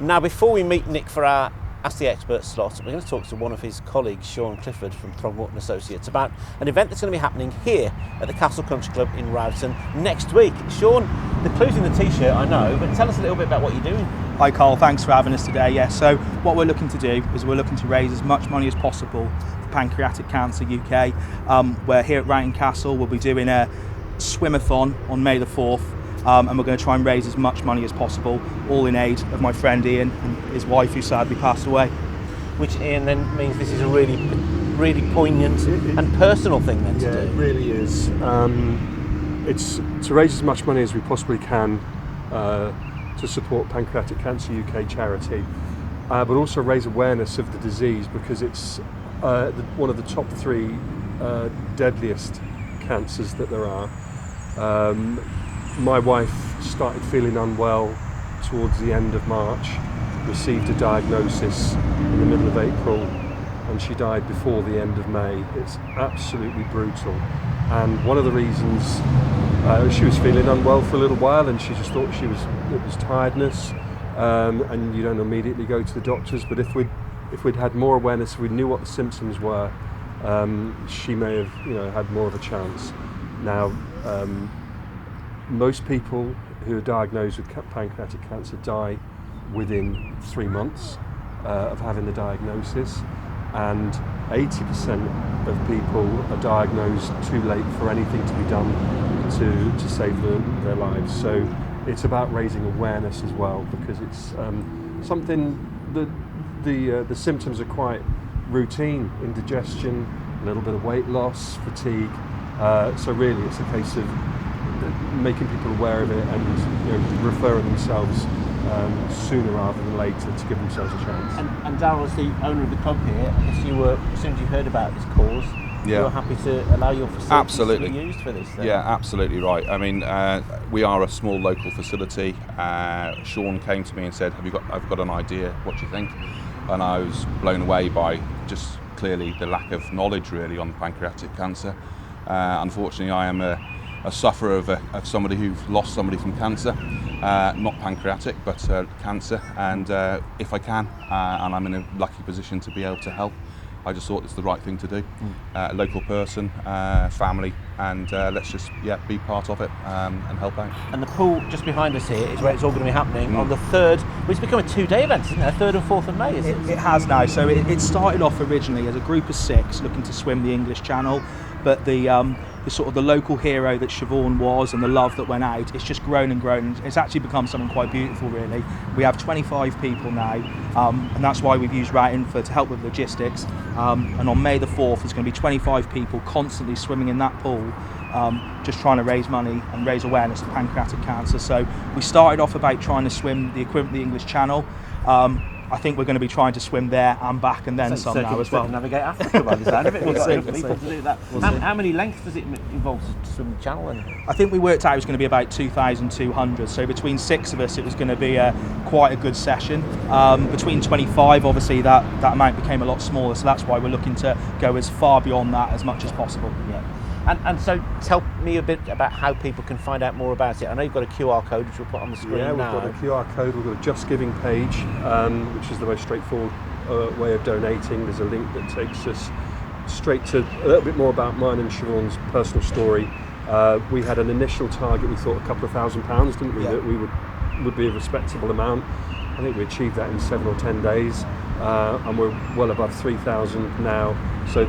Now, before we meet Nick for our Ask the Expert slot, we're going to talk to one of his colleagues, Sean Clifford from Throgmorton Associates, about an event that's going to be happening here at the Castle Country Club in Rowton next week. Sean, the clue's in the t-shirt, I know, but tell us a little bit about what you're doing. Hi Carl, thanks for having us today. Yeah, so what we're looking to do is we're looking to raise as much money as possible for Pancreatic Cancer UK. We're here at Rowton Castle. We'll be doing a swimathon on May the 4th. And we're going to try and raise as much money as possible, all in aid of my friend Ian and his wife, who sadly passed away. Which, Ian, then means this is a really poignant and personal thing then to do. It really is. It's to raise as much money as we possibly can to support Pancreatic Cancer UK charity, but also raise awareness of the disease, because it's one of the top 3 deadliest cancers that there are. My wife started feeling unwell towards the end of March, received a diagnosis in the middle of April, and she died before the end of May. It's absolutely brutal. And one of the reasons, she was feeling unwell for a little while, and she just thought it was tiredness, and you don't immediately go to the doctors. But if we'd had more awareness, if we knew what the symptoms were, she may have had more of a chance. Now, most people who are diagnosed with pancreatic cancer die within 3 months of having the diagnosis, and 80% of people are diagnosed too late for anything to be done to save their lives. So it's about raising awareness as well, because it's something that the symptoms are quite routine: indigestion, a little bit of weight loss, fatigue. So really it's a case of making people aware of it and referring themselves sooner rather than later to give themselves a chance. And Darryl, as the owner of the club here, I guess you were, as soon as you heard about this cause, you were happy to allow your facilities to be used for this then? Yeah, absolutely right. I mean, we are a small local facility. Sean came to me and said, I've got an idea, what do you think? And I was blown away by just clearly the lack of knowledge really on pancreatic cancer. Unfortunately, I am a sufferer of somebody who's lost somebody from cancer, not pancreatic, but cancer. And if I can, and I'm in a lucky position to be able to help, I just thought it's the right thing to do. Local person, family, and let's just be part of it and help out. And the pool just behind us here is where it's all going to be happening on the 3rd. Well, it's become a 2-day event, isn't it? 3rd and 4th of May, isn't it? It has now. So it started off originally as a group of 6 looking to swim the English Channel, but the sort of the local hero that Siobhan was and the love that went out, it's just grown and grown. It's actually become something quite beautiful, really. We have 25 people now, and that's why we've used Rowton to help with logistics. And on May the 4th, there's going to be 25 people constantly swimming in that pool, just trying to raise money and raise awareness of pancreatic cancer. So we started off about trying to swim the equivalent of the English Channel. I think we're going to be trying to swim there and back and then some now as well. Navigate Africa by the sound of it. We've got enough people to do that. We'll How many lengths does it involve to swim the channel? I think we worked out it was going to be about 2,200. So between 6 of us, it was going to be quite a good session. Between 25, obviously, that amount became a lot smaller. So that's why we're looking to go as far beyond that as much as possible. Yeah. And so tell me a bit about how people can find out more about it. I know you've got a QR code which we'll put on the screen now. Yeah, we've got a QR code, we've got a Just Giving page, which is the most straightforward way of donating. There's a link that takes us straight to a little bit more about mine and Siobhan's personal story. We had an initial target, we thought a couple of £1,000, didn't we, that we would be a respectable amount. I think we achieved that in 7 or 10 days, and we're well above 3,000 now. So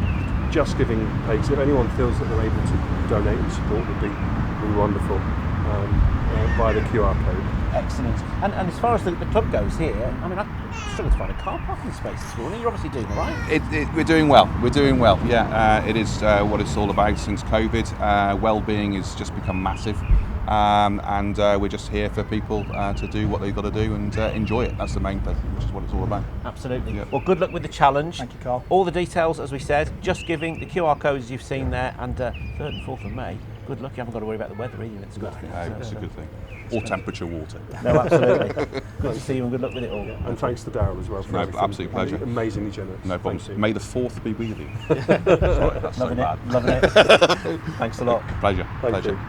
Just Giving page, if anyone feels that they're able to donate and support, would be wonderful via the QR code. Excellent. And as far as the club goes here, I mean, I struggled to find a car parking space this morning. You're obviously doing all right. We're doing well. We're doing well. Yeah, it is what it's all about since COVID. Well-being has just become massive. And we're just here for people to do what they've got to do and enjoy it. That's the main thing, which is what it's all about. Absolutely. Yep. Well, good luck with the challenge. Thank you, Carl. All the details, as we said, Just Giving, the QR codes you've seen there, and 3rd and 4th of May. Good luck. You haven't got to worry about the weather either. It's a good thing. It's a good thing. All temperature water. No, absolutely. Good to see you and good luck with it all. And thanks to Darryl as well. For absolute pleasure. Amazingly generous. No problems. May the 4th be with you. Sorry, that's loving it. Loving it. Thanks a lot. Pleasure. Thank you.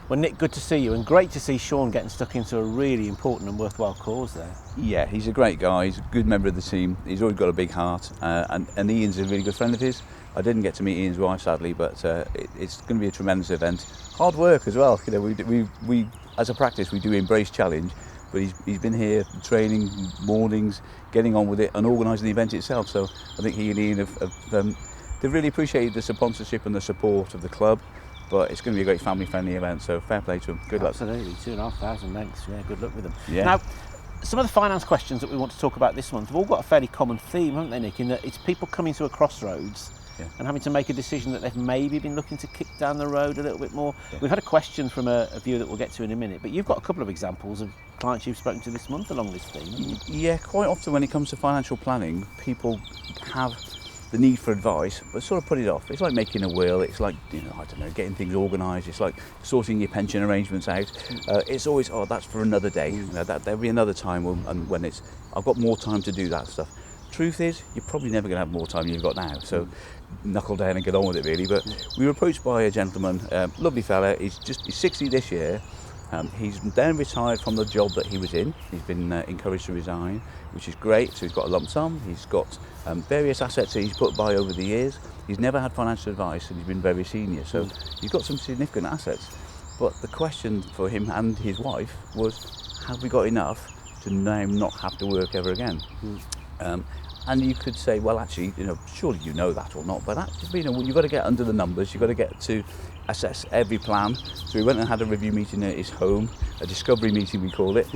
Well, Nick, good to see you, and great to see Sean getting stuck into a really important and worthwhile cause there. Yeah, he's a great guy. He's a good member of the team. He's always got a big heart, and Ian's a really good friend of his. I didn't get to meet Ian's wife, sadly, but it's going to be a tremendous event. Hard work as well. You know, we as a practice we do embrace challenge, but he's been here training mornings, getting on with it, and organising the event itself. So I think he and Ian they've really appreciated the sponsorship and the support of the club. But it's going to be a great family-friendly event, so fair play to them. Good luck. Absolutely, 2,500 lengths. Yeah, good luck with them. Yeah. Now, some of the finance questions that we want to talk about this month have all got a fairly common theme, haven't they, Nick? In that it's people coming to a crossroads and having to make a decision that they've maybe been looking to kick down the road a little bit more. Yeah. We've had a question from a viewer that we'll get to in a minute, but you've got a couple of examples of clients you've spoken to this month along this theme, haven't you? Yeah, quite often when it comes to financial planning, people have the need for advice, but sort of put it off. It's like making a will. It's like, I don't know, getting things organised. It's like sorting your pension arrangements out. It's always, that's for another day. There'll be another time when I've got more time to do that stuff. Truth is, you're probably never going to have more time than you've got now. So knuckle down and get on with it, really. But we were approached by a gentleman, lovely fella. He's 60 this year. He's then retired from the job that he was in. He's been encouraged to resign, which is great. So he's got a lump sum. He's got various assets that he's put by over the years. He's never had financial advice, and he's been very senior. So he's got some significant assets. But the question for him and his wife was, have we got enough to now not have to work ever again? And you could say, well, actually, surely you know that or not. But actually, you've got to get under the numbers. You've got to get to assess every plan. So we went and had a review meeting at his home, a discovery meeting we call it.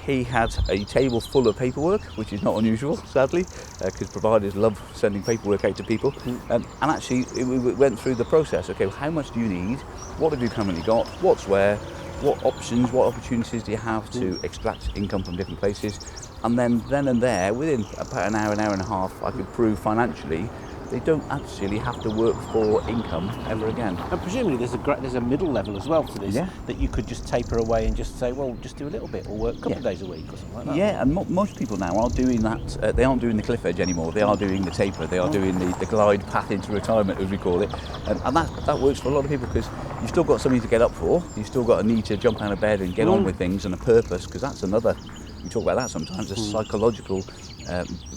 He had a table full of paperwork, which is not unusual, sadly, because providers love sending paperwork out to people. And actually, we went through the process. Okay, well, how much do you need? What have you currently got? What's where? What options, what opportunities do you have to extract income from different places? And then and there, within about an hour and a half, I could prove financially they don't actually have to work for income ever again. And presumably there's a middle level as well to this, that you could just taper away and just say, well, just do a little bit or work a couple of days a week or something like that. Yeah, and most people now are doing that. They aren't doing the cliff edge anymore. They are doing the taper. They are doing the glide path into retirement, as we call it. And that works for a lot of people because you've still got something to get up for. You've still got a need to jump out of bed and get on with things and a purpose, because that's another, we talk about that sometimes, a psychological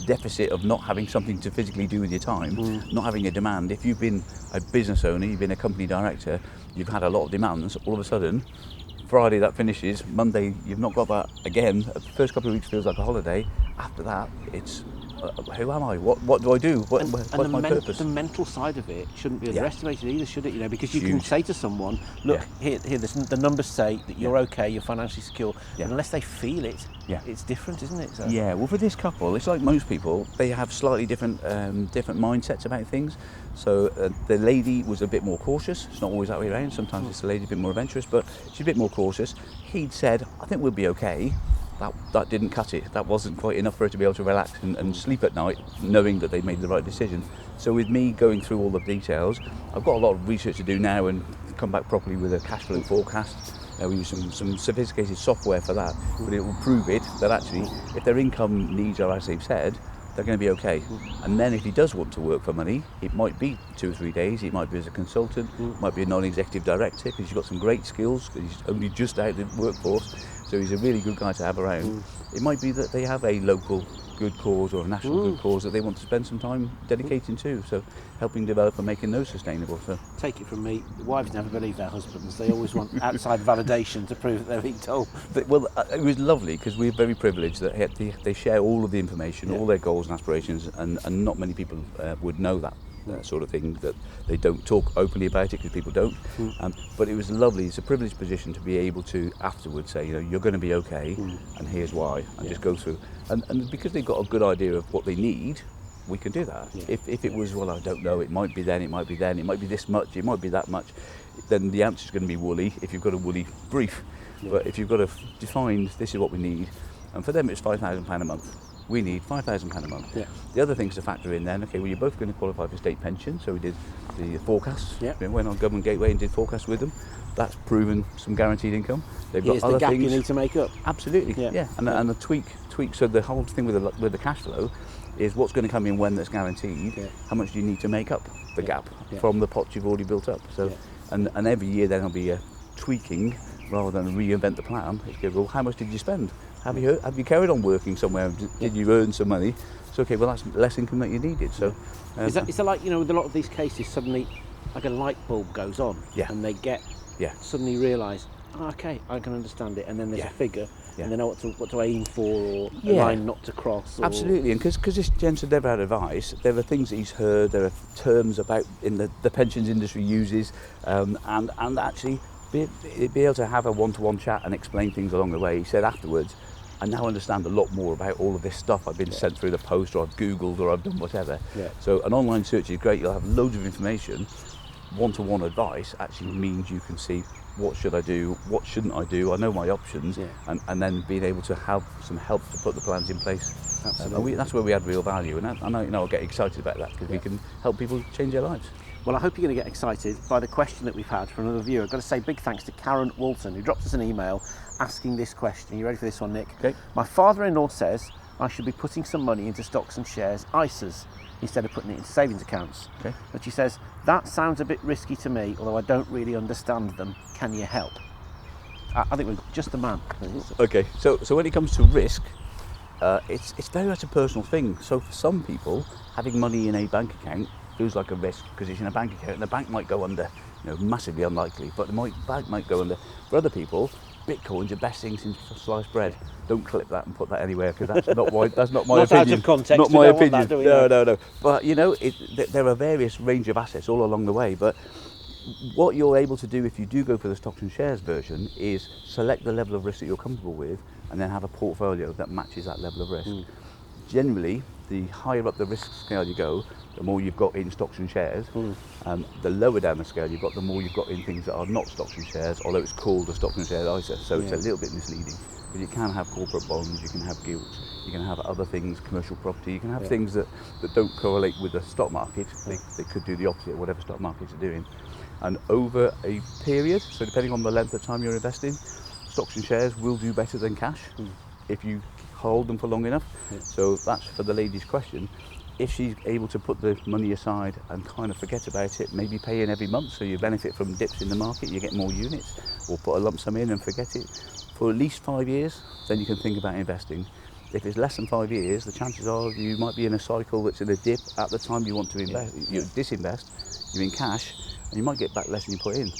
deficit of not having something to physically do with your time, not having a demand. If you've been a business owner, you've been a company director, you've had a lot of demands, all of a sudden, Friday that finishes, Monday you've not got that again. The first couple of weeks feels like a holiday. After that, it's who am I? What do I do? What's my purpose? The mental side of it shouldn't be underestimated either, should it? Because you can say to someone, look, here the numbers say that you're okay, you're financially secure. But unless they feel it, it's different, isn't it? So. Yeah. Well, for this couple, it's like most people. They have slightly different mindsets about things. So the lady was a bit more cautious. It's not always that way around. Sometimes it's the lady a bit more adventurous, but she's a bit more cautious. He'd said, I think we'll be okay. That didn't cut it. That wasn't quite enough for her to be able to relax and sleep at night, knowing that they made the right decision. So with me going through all the details, I've got a lot of research to do now and come back properly with a cash flow forecast. We use some sophisticated software for that, but it will prove it that actually, if their income needs are as they've said, they're going to be okay. And then if he does want to work for money, it might be 2 or 3 days, it might be as a consultant, it might be a non-executive director, because he's got some great skills, because he's only just out of the workforce, so he's a really good guy to have around. It might be that they have a local good cause or a national good cause that they want to spend some time dedicating to, so helping develop and making those sustainable. So take it from me, wives never believe their husbands. They always want outside validation to prove that they're being told. Well, it was lovely because we're very privileged that they share all of the information, all their goals and aspirations, and not many people would know that. Sort of thing, that they don't talk openly about it because people don't. But it was lovely. It's a privileged position to be able to afterwards say, you're going to be okay, and here's why, and just go through. And because they've got a good idea of what they need, we can do that. If it was, well, I don't know, it might be then, it might be then, it might be this much, it might be that much, then the answer's going to be woolly if you've got a woolly brief. But if you've got to define, this is what we need, and for them it's £5,000 a month. We need £5,000 a month. The other things to factor in then, okay, well, you're both going to qualify for state pension, so we did the forecasts. We went on Government Gateway and did forecasts with them. That's proven some guaranteed income. They've got other the gap things you need to make up. Absolutely, and the tweak. So the whole thing with the cash flow is what's going to come in when that's guaranteed. How much do you need to make up the gap from the pot you've already built up? So, and every year then there'll be a tweaking rather than reinvent the plan. It's go, well, how much did you spend? Have you carried on working somewhere? Did you earn some money? So okay, well that's less income that you needed. So is that like, you know, with a lot of these cases, suddenly like a light bulb goes on, and they get suddenly realise, oh, okay, I can understand it, and then there's a figure, and they know what to aim for, or a line not to cross. Or... Absolutely, and because this gent's had never had advice, there are things that he's heard, there are terms about in the pensions industry uses, and actually be able to have a one-to-one chat and explain things along the way. He said afterwards, I now understand a lot more about all of this stuff I've been sent through the post, or I've Googled, or I've done whatever. So an online search is great. You'll have loads of information. One-to-one advice actually means you can see what should I do, what shouldn't I do, I know my options, and then being able to have some help to put the plans in place. Absolutely. That's where we add real value, and I know, I'll get excited about that, because we can help people change their lives. Well, I hope you're going to get excited by the question that we've had from another viewer. I've got to say big thanks to Karen Walton, who dropped us an email asking this question. Are you ready for this one, Nick? Okay. My father-in-law says I should be putting some money into stocks and shares, ISAs, instead of putting it into savings accounts. Okay. But she says, that sounds a bit risky to me, although I don't really understand them. Can you help? I think we're just the man. Okay, so when it comes to risk, it's very much a personal thing. So for some people, having money in a bank account feels like a risk because it's in a bank account, and the bank might go under. Massively unlikely, but the bank might go under. For other people, Bitcoin's the best thing since sliced bread. Don't clip that and put that anywhere, because that's not my opinion. Not out of context. Not my opinion. Want that, do we? No. But there are various range of assets all along the way. But what you're able to do if you do go for the stocks and shares version is select the level of risk that you're comfortable with, and then have a portfolio that matches that level of risk. Generally, the higher up the risk scale you go, the more you've got in stocks and shares. The lower down the scale you've got, the more you've got in things that are not stocks and shares, although it's called a stocks and shares ISA, so it's a little bit misleading. But you can have corporate bonds, you can have gilts, you can have other things, commercial property, you can have things that don't correlate with the stock market. They could do the opposite of whatever stock markets are doing. And over a period, so depending on the length of time you're investing, stocks and shares will do better than cash if you hold them for long enough. So that's for the lady's question. If she's able to put the money aside and kind of forget about it, maybe pay in every month so you benefit from dips in the market, you get more units, or put a lump sum in and forget it for at least 5 years, then you can think about investing. If it's less than 5 years, the chances are you might be in a cycle that's in a dip at the time you want to invest. You disinvest, you're in cash, and you might get back less than you put in.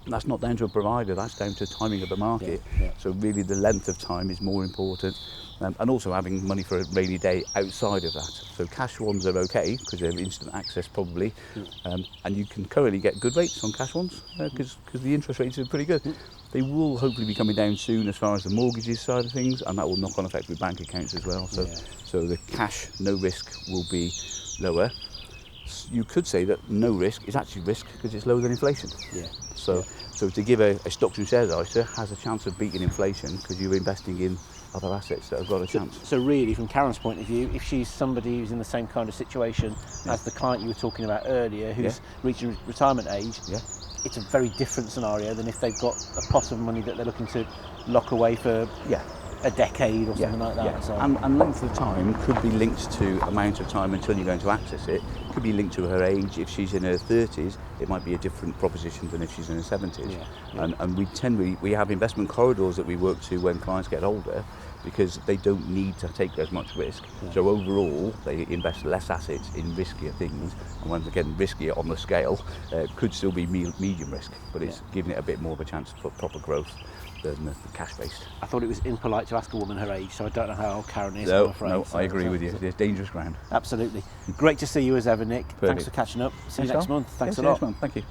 That's not down to a provider, that's down to timing of the market. So really the length of time is more important, and also having money for a rainy day outside of that. So cash ones are okay because they're instant access probably, and you can currently get good rates on cash ones because the interest rates are pretty good. They will hopefully be coming down soon as far as the mortgages side of things, and that will knock on effect with bank accounts as well. So the cash no risk will be lower. You could say that no risk is actually risk because it's lower than inflation. So to give a stocks and shares ISA has a chance of beating inflation because you're investing in other assets that have got a chance. So really, from Karen's point of view, if she's somebody who's in the same kind of situation as the client you were talking about earlier, who's reaching retirement age, it's a very different scenario than if they've got a pot of money that they're looking to lock away for a decade or something like that. So. And length of time could be linked to amount of time until you're going to access it. Could be linked to her age. If she's in her 30s, it might be a different proposition than if she's in her 70s. And we have investment corridors that we work to when clients get older, because they don't need to take as much risk. So overall, they invest less assets in riskier things, and once again, riskier on the scale, could still be medium risk, but it's giving it a bit more of a chance for proper growth than the cash-based. I thought it was impolite to ask a woman her age, so I don't know how old Karen is, No, I'm afraid. I agree with you. There's dangerous ground. Absolutely. Great to see you as ever, Nick. Perfect. Thanks for catching up. See you next month. Thanks a lot. Thank you.